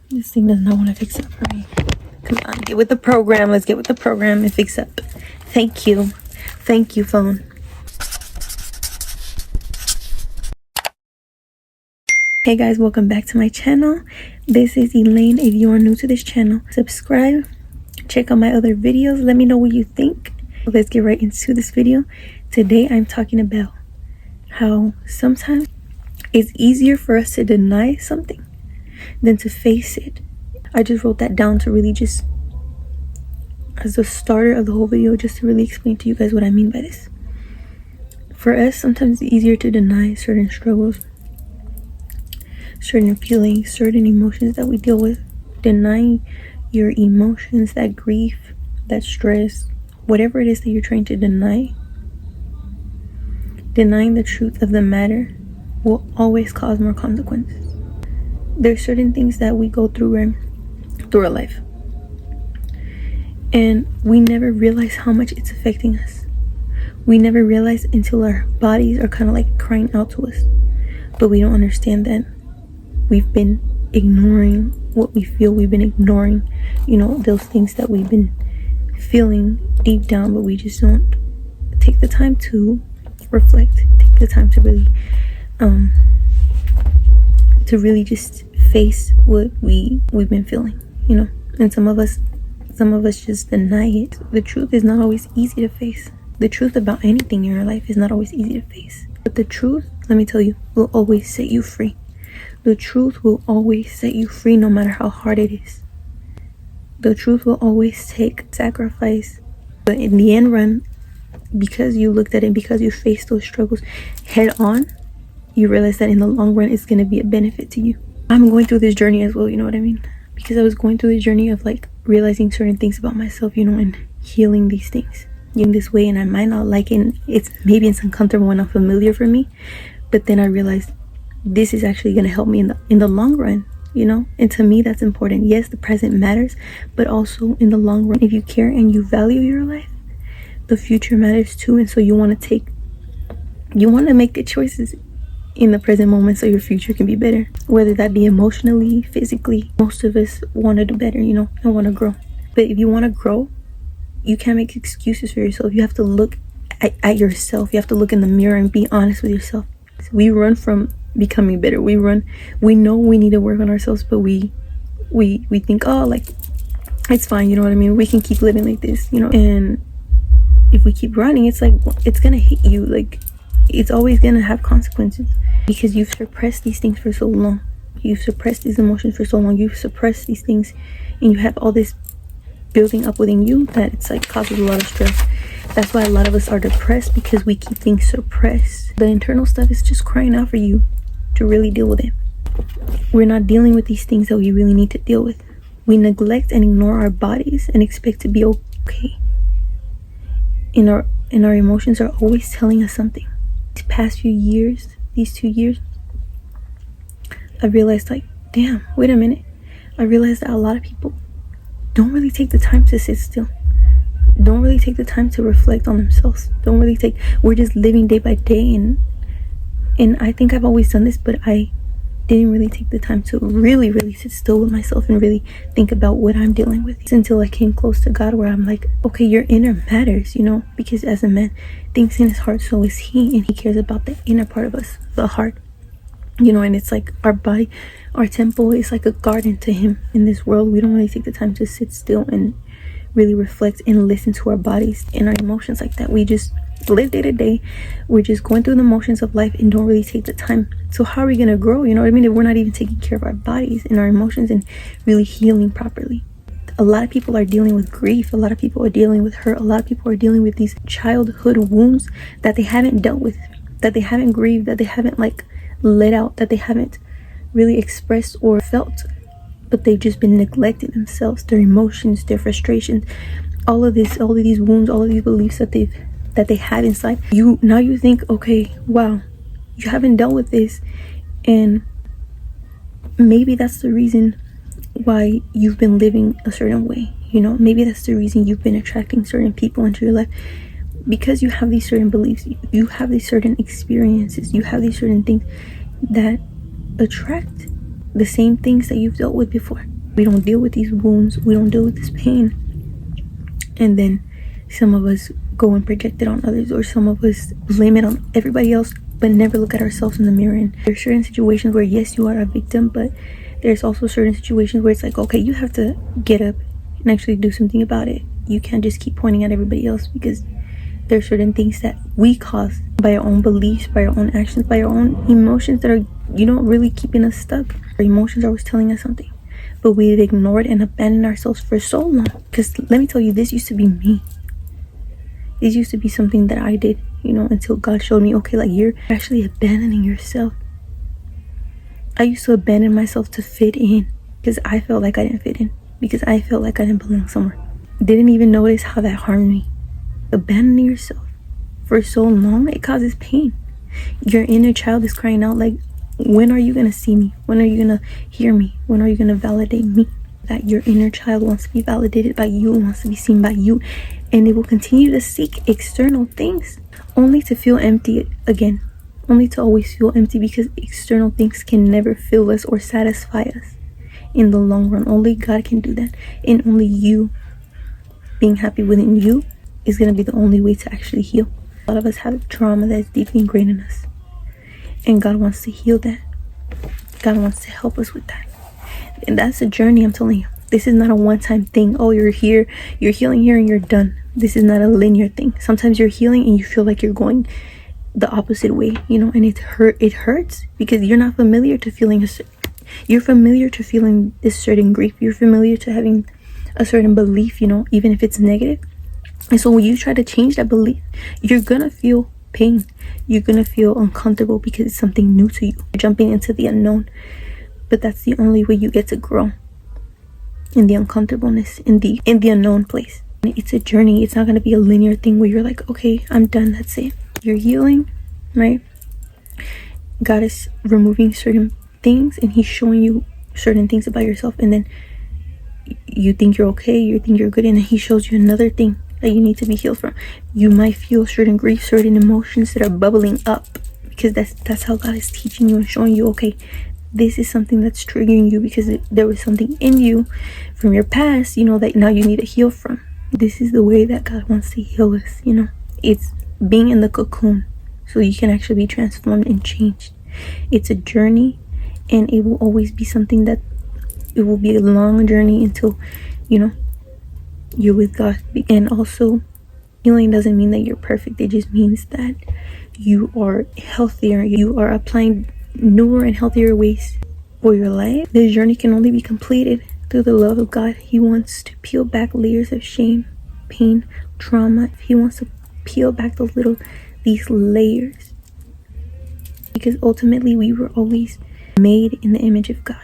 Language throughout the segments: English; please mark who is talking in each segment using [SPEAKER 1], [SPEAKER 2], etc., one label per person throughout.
[SPEAKER 1] This thing does not want to fix up for me. Come on, get with the program. Let's get with the program and fix up. Thank you. Thank you, phone. Hey guys, welcome back to my channel. This is Elaine. If you are new to this channel, subscribe. Check out my other videos. Let me know what you think. Let's get right into this video. Today I'm talking about how sometimes it's easier for us to deny something than to face it. I just wrote that down to really just, as the starter of the whole video, just to really explain to you guys what I mean by this. For us, sometimes it's easier to deny certain struggles, certain feelings, certain emotions that we deal with. Denying your emotions, that grief, that stress, whatever it is that you're trying to deny, denying the truth of the matter will always cause more consequences. There's certain things that we go through our life, and we never realize how much it's affecting us. We never realize until our bodies are kind of like crying out to us, but we don't understand that we've been ignoring what we feel. We've been ignoring, those things that we've been feeling deep down, but we just don't take the time to reflect, take the time to really just face what we've been feeling, and some of us just deny it. The truth is not always easy to face. The truth about anything in your life is not always easy to face, but the truth, let me tell you, will always set you free. The truth will always set you free, no matter how hard it is. The truth will always take sacrifice, but in the end run, because you looked at it, because you faced those struggles head on, you realize that in the long run it's going to be a benefit to you. I'm going through this journey as well, you know what I mean? Because I was going through this journey of like realizing certain things about myself, and healing these things in this way, and I might not like it. It's uncomfortable and unfamiliar for me, but then I realized this is actually going to help me in the long run, and to me that's important. Yes, the present matters, but also in the long run, if you care and you value your life, the future matters too. And so you want to make good choices in the present moment so your future can be better, whether that be emotionally, physically. Most of us want to do better, and want to grow. But if you want to grow, you can't make excuses for yourself. You have to look at yourself. You have to look in the mirror and be honest with yourself. We run from becoming better. We know we need to work on ourselves, but we think, oh, like, it's fine, you know what I mean? We can keep living like this, and if we keep running, it's like, it's gonna hit you. Like, it's always gonna have consequences, because you've suppressed these things for so long. You've suppressed these emotions for so long. You've suppressed these things, and you have all this building up within you that it's like causes a lot of stress. That's why a lot of us are depressed, because we keep things suppressed. The internal stuff is just crying out for you to really deal with it. We're not dealing with these things that we really need to deal with. We neglect and ignore our bodies and expect to be okay. And our emotions are always telling us something. The past few years, these 2 years, I realized, like, damn, wait a minute. I realized that a lot of people don't really take the time to sit still. Don't really take the time to reflect on themselves. We're just living day by day, and I think I've always done this, but I didn't really take the time to really, really sit still with myself and really think about what I'm dealing with. It's until I came close to God where I'm like, okay, your inner matters, because as a man thinks in his heart, so is he, and he cares about the inner part of us, the heart, and it's like our body, our temple is like a garden to him. In this world, we don't really take the time to sit still and really reflect and listen to our bodies and our emotions like that. We just live day to day. We're just going through the motions of life and don't really take the time. So how are we going to grow, you know what I mean, if we're not even taking care of our bodies and our emotions and really healing properly? A lot of people are dealing with grief. A lot of people are dealing with hurt. A lot of people are dealing with these childhood wounds that they haven't dealt with, that they haven't grieved, that they haven't let out, that they haven't really expressed or felt, but they've just been neglecting themselves, their emotions, their frustrations, all of these wounds, all of these beliefs that they have inside you. Now you think, okay, wow, you haven't dealt with this, and maybe that's the reason why you've been living a certain way. Maybe that's the reason you've been attracting certain people into your life, because you have these certain beliefs, you have these certain experiences, you have these certain things that attract the same things that you've dealt with before. We don't deal with these wounds. We don't deal with this pain. And then some of us go and project it on others, or some of us blame it on everybody else, but never look at ourselves in the mirror. And there's certain situations where, yes, you are a victim, but there's also certain situations where it's like, okay, you have to get up and actually do something about it. You can't just keep pointing at everybody else, because there are certain things that we cause by our own beliefs, by our own actions, by our own emotions that are, really keeping us stuck. Our emotions are always telling us something, but we've ignored and abandoned ourselves for so long. Because let me tell you, this used to be me. This used to be something that I did, until God showed me, okay, like, you're actually abandoning yourself. I used to abandon myself to fit in, because I felt like I didn't fit in, because I felt like I didn't belong somewhere. Didn't even notice how that harmed me. Abandoning yourself for so long, it causes pain. Your inner child is crying out like, when are you going to see me? When are you going to hear me? When are you going to validate me? That your inner child wants to be validated by you, wants to be seen by you, and it will continue to seek external things only to feel empty again, only to always feel empty, because external things can never fill us or satisfy us in the long run. Only God can do that, and only you being happy within you is going to be the only way to actually heal. A lot of us have trauma that's deeply ingrained in us, and God wants to heal that. God wants to help us with that. And that's a journey, I'm telling you. This is not a one-time thing. Oh, you're here, you're healing here, and you're done. This is not a linear thing. Sometimes you're healing and you feel like you're going the opposite way, and it hurts because you're not familiar to feeling you're familiar to feeling this certain grief. You're familiar to having a certain belief, even if it's negative. And so when you try to change that belief, you're gonna feel pain. You're gonna feel uncomfortable because it's something new to you. You're jumping into the unknown. But that's the only way you get to grow, in the uncomfortableness, in the unknown place. It's a journey. It's not gonna be a linear thing where you're like, okay, I'm done, that's it. You're healing, right? God is removing certain things, and he's showing you certain things about yourself, and then you think you're okay, you think you're good, and then he shows you another thing that you need to be healed from. You might feel certain grief, certain emotions that are bubbling up, because that's how God is teaching you and showing you, okay, this is something that's triggering you because there was something in you from your past, that now you need to heal from. This is the way that God wants to heal us, It's being in the cocoon so you can actually be transformed and changed. It's a journey, and it will always be something that it will be a long journey until, you're with God. And also, healing doesn't mean that you're perfect. It just means that you are healthier. You are applying newer and healthier ways for your life. This journey can only be completed through the love of God. He wants to peel back layers of shame, pain, trauma. He wants to peel back these layers, because ultimately we were always made in the image of God.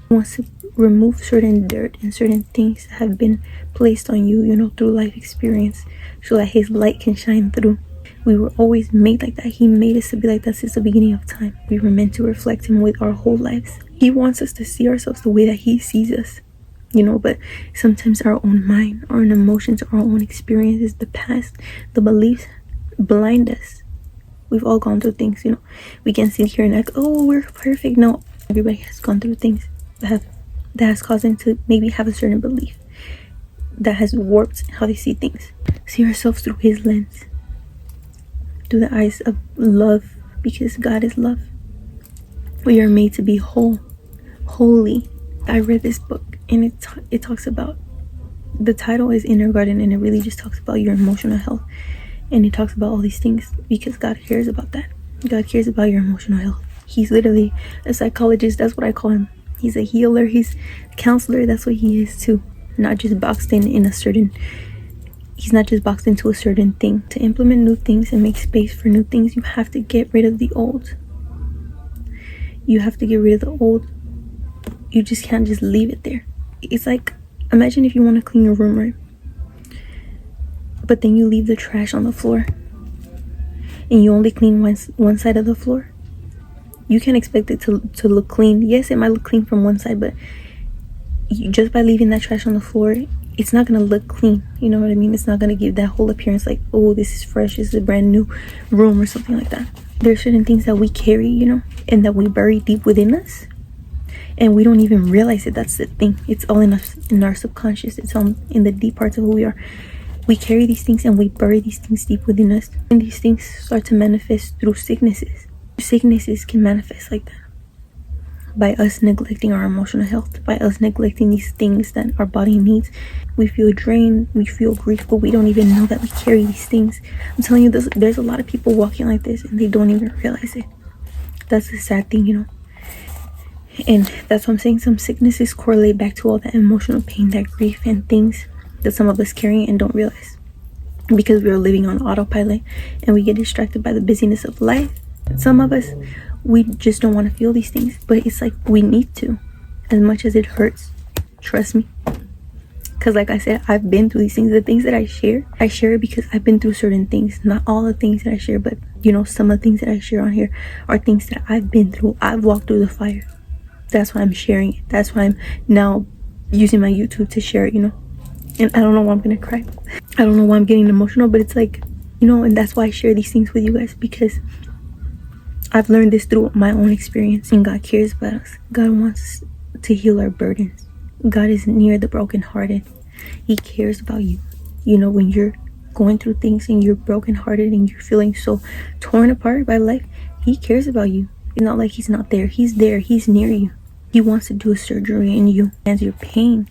[SPEAKER 1] He wants to remove certain dirt and certain things that have been placed on you, through life experience, so that his light can shine through. We were always made like that. He made us to be like that since the beginning of time. We were meant to reflect him with our whole lives. He wants us to see ourselves the way that he sees us, but sometimes our own mind, our own emotions, our own experiences, the past, the beliefs blind us. We've all gone through things, we can sit here and act, oh, we're perfect. No, everybody has gone through things that has caused them to maybe have a certain belief that has warped how they see things. See ourselves through his lens, through the eyes of love, because God is love. We are made to be whole, holy. I read this book, and it talks about, the title is Inner Garden, and it really just talks about your emotional health, and it talks about all these things because God cares about that. God cares about your emotional health. He's literally a psychologist. That's what I call him. He's a healer. He's a counselor. That's what he is too. Not just boxed in a certain. He's not just boxed into a certain thing. To implement new things and make space for new things, you have to get rid of the old. You have to get rid of the old. You just can't just leave it there. It's like, imagine if you want to clean your room, right? But then you leave the trash on the floor, and you only clean one side of the floor. You can't expect it to look clean. Yes, it might look clean from one side, but just by leaving that trash on the floor, it's not going to look clean. You know what I mean? It's not going to give that whole appearance like, oh, this is fresh, this is a brand new room or something like that. There are certain things that we carry, and that we bury deep within us. and we don't even realize it. That's the thing. It's all in us, in our subconscious. It's all in the deep parts of who we are. We carry these things and we bury these things deep within us, and these things start to manifest through sicknesses. Sicknesses can manifest like that by us neglecting our emotional health, by us neglecting these things that our body needs. We feel drained, we feel grief, but we don't even know that we carry these things. I'm telling you, there's a lot of people walking like this and they don't even realize it. That's the sad thing, you know. And that's what I'm saying. Some sicknesses correlate back to all that emotional pain, that grief, and things that some of us carry and don't realize, because we're living on autopilot and we get distracted by the busyness of life. Some of us, we just don't want to feel these things, but it's like we need to, as much as it hurts. Trust me, because like I said, I've been through these things. The things that I share it because I've been through certain things. Not all the things that I share, but you know, some of the things that I share on here are things that I've been through. I've walked through the fire. That's why I'm sharing it. That's why I'm now using my YouTube to share it, you know. And I don't know why I'm gonna cry. I don't know why I'm getting emotional, but it's like, you know, and that's why I share these things with you guys, because I've learned this through my own experience, and God cares about us. God wants to heal our burdens. God is near the brokenhearted. He cares about you. You know, when you're going through things and you're brokenhearted and you're feeling so torn apart by life, He cares about you. It's not like He's not there. He's there. He's near you. He wants to do a surgery in you and your pain,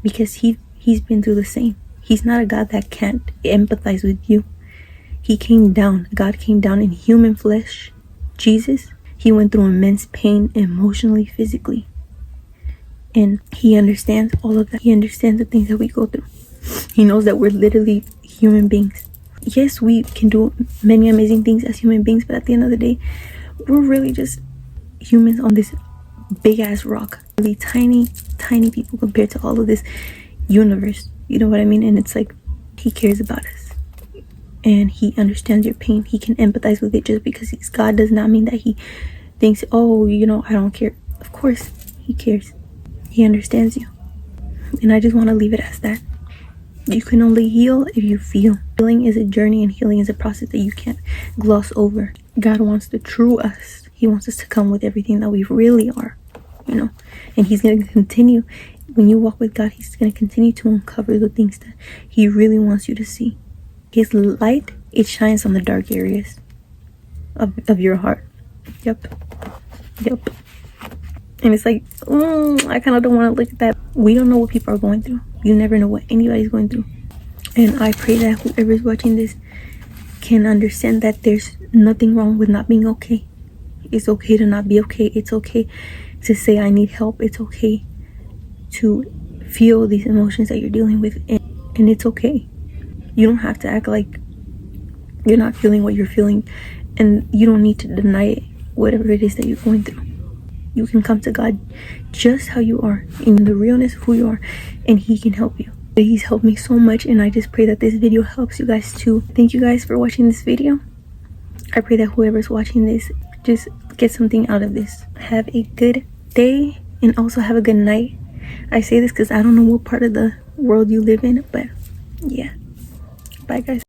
[SPEAKER 1] because He's been through the same. He's not a God that can't empathize with you. He came down. God came down in human flesh. Jesus, He went through immense pain emotionally, physically. And He understands all of that. He understands the things that we go through. He knows that we're literally human beings. Yes, we can do many amazing things as human beings, but at the end of the day, we're really just humans on this big ass rock. Really tiny people compared to all of this universe. You know what I mean? And it's like, He cares about us. And He understands your pain. He can empathize with it. Just because He's God does not mean that He thinks, oh, you know, I don't care. Of course, He cares. He understands you. And I just want to leave it as that. You can only heal if you feel. Healing is a journey, and healing is a process that you can't gloss over. God wants the true us. He wants us to come with everything that we really are, you know. And He's going to continue. When you walk with God, He's going to continue to uncover the things that He really wants you to see. His light, it shines on the dark areas of your heart. Yep. And it's like, I kind of don't want to look at that. We don't know what people are going through. You never know what anybody's going through. And I pray that whoever's watching this can understand that there's nothing wrong with not being okay. It's okay to not be okay. It's okay to say I need help. It's okay to feel these emotions that you're dealing with. And it's okay. You don't have to act like you're not feeling what you're feeling, and you don't need to deny it, whatever it is that you're going through. You can come to God just how you are, in the realness of who you are, and He can help you. He's helped me so much, and I just pray that this video helps you guys too. Thank you guys for watching this video. I pray that whoever's watching this just get something out of this. Have a good day, and also have a good night. I say this because I don't know what part of the world you live in, but yeah. Bye guys.